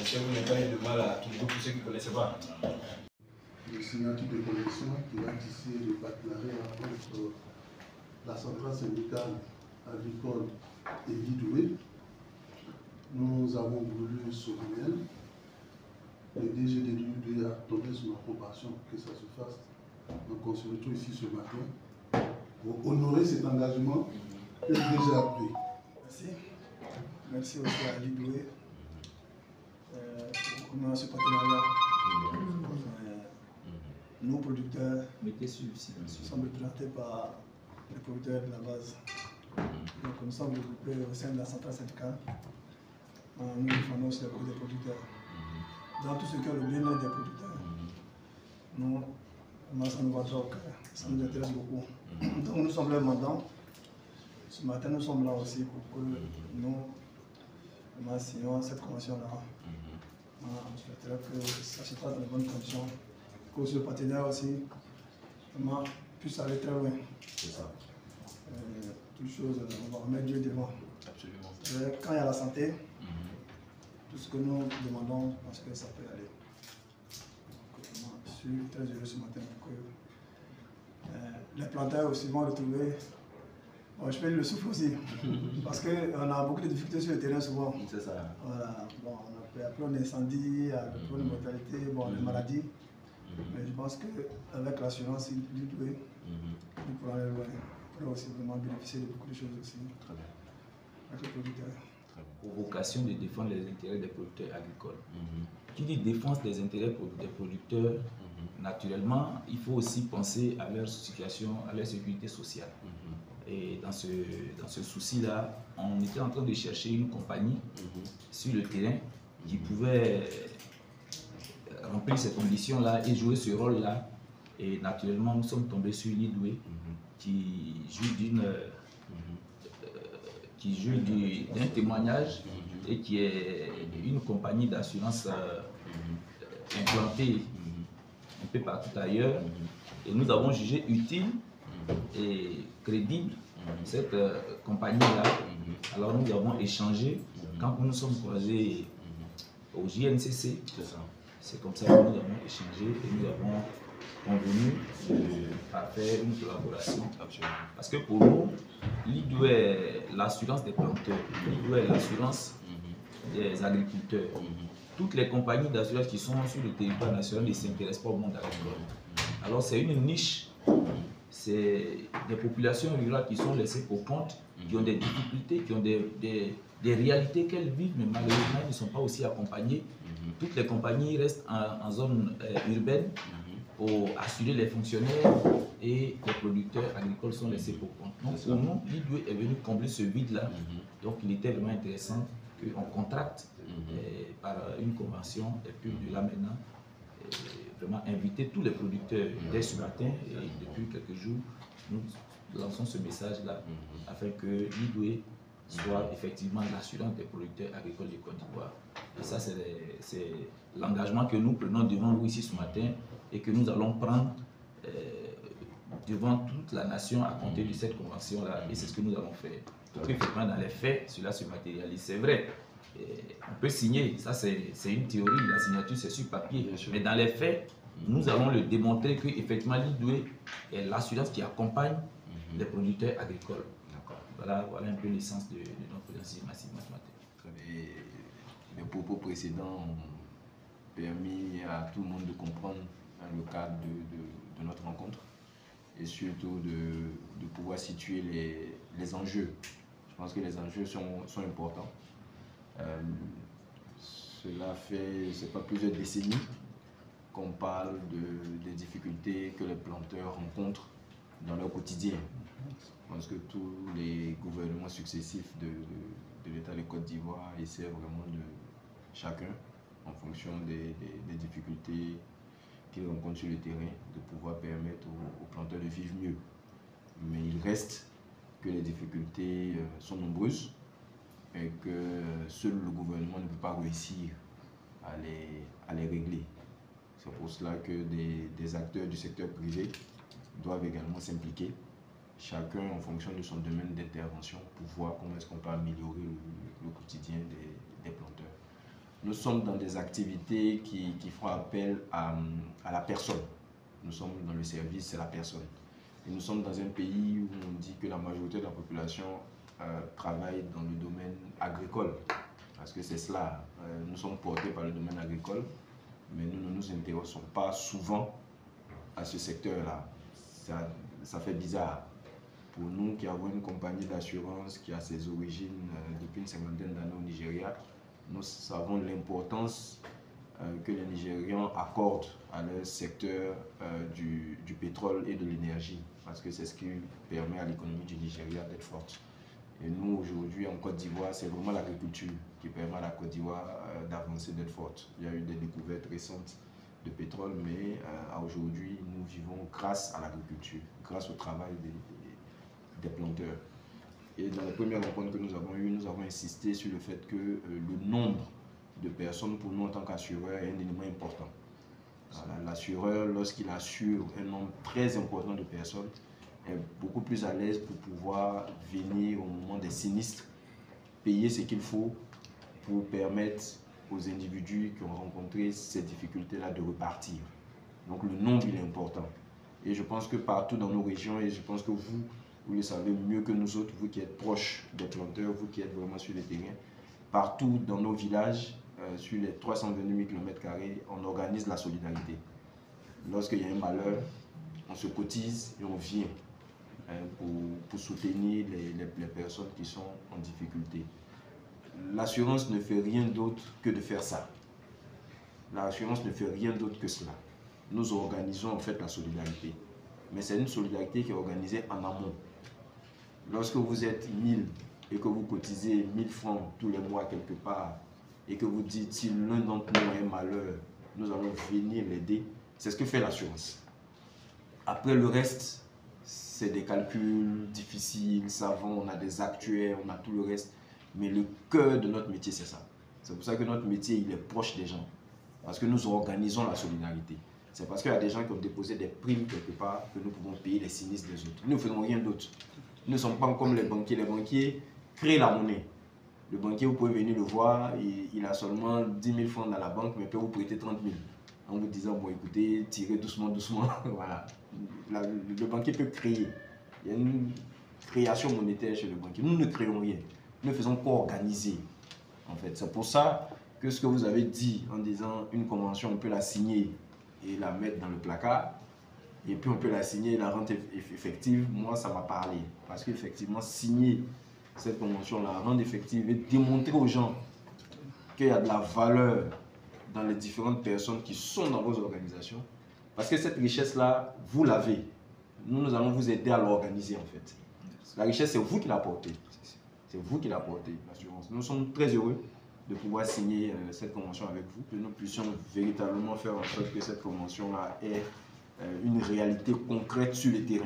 Est-ce que vous n'avez pas eu de mal à trouver pour ceux qui ne connaissaient pas? Le signature de convention qui va tisser le partenariat entre la centrale syndicale agricole et l'IDOE. Nous avons voulu solennel. Le DG de l'IDOE a donné son approbation pour que ça se fasse. Donc on se retrouve ici ce matin pour honorer cet engagement que le DG a pris. Merci. Merci aussi à l'IDOE pour ce partenariat. Nos producteurs sont représentés par les producteurs de la base. Donc nous sommes regroupés au sein de la centrale syndicale. Nous défendons aussi les producteurs. Dans tout ce qui est le bien-être des producteurs, ça nous va trop, ça nous intéresse beaucoup. Donc nous sommes leurs mandants. Ce matin, nous sommes là aussi pour que nous signons cette convention-là. Je souhaiterais que ça se fasse dans de bonnes conditions, que ce partenaire aussi puisse aller très loin. C'est ça. Toutes choses, on va remettre Dieu devant. Absolument. Quand il y a la santé, tout ce que nous demandons, je pense que ça peut aller. Je suis très heureux ce matin pour que les planteurs aussi vont retrouver. Bon, je peux le souffle aussi, parce qu'on a beaucoup de difficultés sur le terrain souvent. C'est ça. Voilà. Bon, on a peur d'incendie, de mortalité, des maladies. Mais je pense qu'avec l'assurance l'IDOE, nous pourrons aller loin. On pourra aussi vraiment bénéficier de beaucoup de choses aussi. Très bien. Avec les producteurs. Pour vocation de défendre les intérêts des producteurs agricoles. Qui dit défense des intérêts des producteurs, naturellement, il faut aussi penser à leur situation, à leur sécurité sociale. Et dans ce souci-là, on était en train de chercher une compagnie sur le terrain qui pouvait remplir cette condition-là et jouer ce rôle-là. Et naturellement, nous sommes tombés sur l'IDOE qui joue d'un témoignage et qui est une compagnie d'assurance implantée un peu partout ailleurs. Et nous avons jugé utile et crédible cette compagnie-là. Alors nous avons échangé quand nous nous sommes croisés au JNCC. C'est comme ça que nous avons échangé et nous avons convenu de faire une collaboration. Parce que pour nous, l'IDOE est l'assurance des planteurs, l'IDOE est l'assurance des agriculteurs. Toutes les compagnies d'assurance qui sont sur le territoire national ne s'intéressent pas au monde agricole. Alors c'est une niche, c'est des populations rurales qui sont laissées pour compte, qui ont des difficultés, qui ont des réalités qu'elles vivent, mais malheureusement elles ne sont pas aussi accompagnées. Toutes les compagnies restent en zone urbaine pour assurer les fonctionnaires et les producteurs agricoles sont laissés pour compte. Donc pour nous, l'IDOE est venu combler ce vide-là. Donc il était vraiment intéressant qu'on contracte par une convention et puis de là maintenant, vraiment inviter tous les producteurs dès ce matin et depuis quelques jours, nous lançons ce message-là afin que l'IDOE soit effectivement l'assurance des producteurs agricoles de Côte d'Ivoire. Et ça, c'est l'engagement que nous prenons devant vous ici ce matin et que nous allons prendre devant toute la nation à compter de cette convention-là. Et c'est ce que nous allons faire. Donc, effectivement, dans les faits, cela se matérialise. C'est vrai, on peut signer, ça c'est une théorie, la signature c'est sur papier. Mais dans les faits, nous allons le démontrer qu'effectivement l'IDOE est l'assurance qui accompagne les producteurs agricoles. Voilà un peu l'essence de notre présentation massivement ce matin. Les propos précédents ont permis à tout le monde de comprendre le cadre de notre rencontre et surtout de pouvoir situer les enjeux. Je pense que les enjeux sont importants. Cela fait, c'est pas plusieurs décennies qu'on parle des difficultés que les planteurs rencontrent dans leur quotidien. Je pense que tous les gouvernements successifs de l'État de Côte d'Ivoire essaient vraiment de chacun, en fonction des difficultés qu'ils rencontrent sur le terrain, de pouvoir permettre aux planteurs de vivre mieux. Mais il reste que les difficultés sont nombreuses et que seul le gouvernement ne peut pas réussir à les régler. C'est pour cela que des acteurs du secteur privé doivent également s'impliquer, chacun en fonction de son domaine d'intervention, pour voir comment est-ce qu'on peut améliorer le quotidien des planteurs. nous sommes dans des activités qui font appel à la personne. Nous sommes dans le service, c'est la personne. Et nous sommes dans un pays où on dit que la majorité de la population travaille dans le domaine agricole. Parce que c'est cela, nous sommes portés par le domaine agricole, mais nous ne nous intéressons pas souvent à ce secteur-là. Ça fait bizarre. Pour nous qui avons une compagnie d'assurance qui a ses origines depuis une cinquantaine d'années au Nigeria, nous savons l'importance que les Nigérians accordent à leur secteur du pétrole et de l'énergie, parce que c'est ce qui permet à l'économie du Nigeria d'être forte. Et nous, aujourd'hui, en Côte d'Ivoire, c'est vraiment l'agriculture qui permet à la Côte d'Ivoire d'avancer, d'être forte. Il y a eu des découvertes récentes de pétrole, mais aujourd'hui, nous vivons grâce à l'agriculture, grâce au travail des planteurs. Et dans la première rencontre que nous avons eue, nous avons insisté sur le fait que le nombre de personnes pour nous en tant qu'assureurs est un élément important. Voilà, l'assureur, lorsqu'il assure un nombre très important de personnes, est beaucoup plus à l'aise pour pouvoir venir au moment des sinistres, payer ce qu'il faut pour permettre aux individus qui ont rencontré ces difficultés-là de repartir. Donc le nombre, il est important. Et je pense que partout dans nos régions, et je pense que vous le savez mieux que nous autres, vous qui êtes proches des planteurs, vous qui êtes vraiment sur le terrain, partout dans nos villages, sur les 322 000 km², on organise la solidarité. Lorsqu'il y a un malheur, on se cotise et on vient pour soutenir les personnes qui sont en difficulté. L'assurance ne fait rien d'autre que de faire ça. L'assurance ne fait rien d'autre que cela. Nous organisons en fait la solidarité. Mais c'est une solidarité qui est organisée en amont. Lorsque vous êtes 1000 et que vous cotisez 1000 francs tous les mois quelque part, et que vous dites si l'un d'entre nous a un malheur, nous allons venir l'aider, c'est ce que fait l'assurance. Après le reste, c'est des calculs difficiles, savants, on a des actuaires, on a tout le reste. Mais le cœur de notre métier, c'est ça. C'est pour ça que notre métier, il est proche des gens. Parce que nous organisons la solidarité. C'est parce qu'il y a des gens qui ont déposé des primes quelque part que nous pouvons payer les sinistres des autres. Nous ne faisons rien d'autre. Nous ne sommes pas comme les banquiers. Les banquiers créent la monnaie. Le banquier, vous pouvez venir le voir, il a seulement 10 000 francs dans la banque, mais peut vous prêter 30 000. En vous disant, bon écoutez, tirez doucement, doucement. Voilà. Le banquier peut créer. Il y a une création monétaire chez le banquier. Nous ne créons rien. Nous ne faisons qu'organiser. En fait, c'est pour ça que ce que vous avez dit en disant une convention, on peut la signer et la mettre dans le placard, et puis on peut la signer et la rendre effective, moi ça m'a parlé. Parce qu'effectivement, signer cette convention, la rendre effective et démontrer aux gens qu'il y a de la valeur dans les différentes personnes qui sont dans vos organisations. Parce que cette richesse-là, vous l'avez. Nous allons vous aider à l'organiser en fait. La richesse, c'est vous qui la portez. C'est vous qui la portez, l'assurance. Nous sommes très heureux de pouvoir signer cette convention avec vous, que nous puissions véritablement faire en sorte que cette convention-là ait une réalité concrète sur le terrain.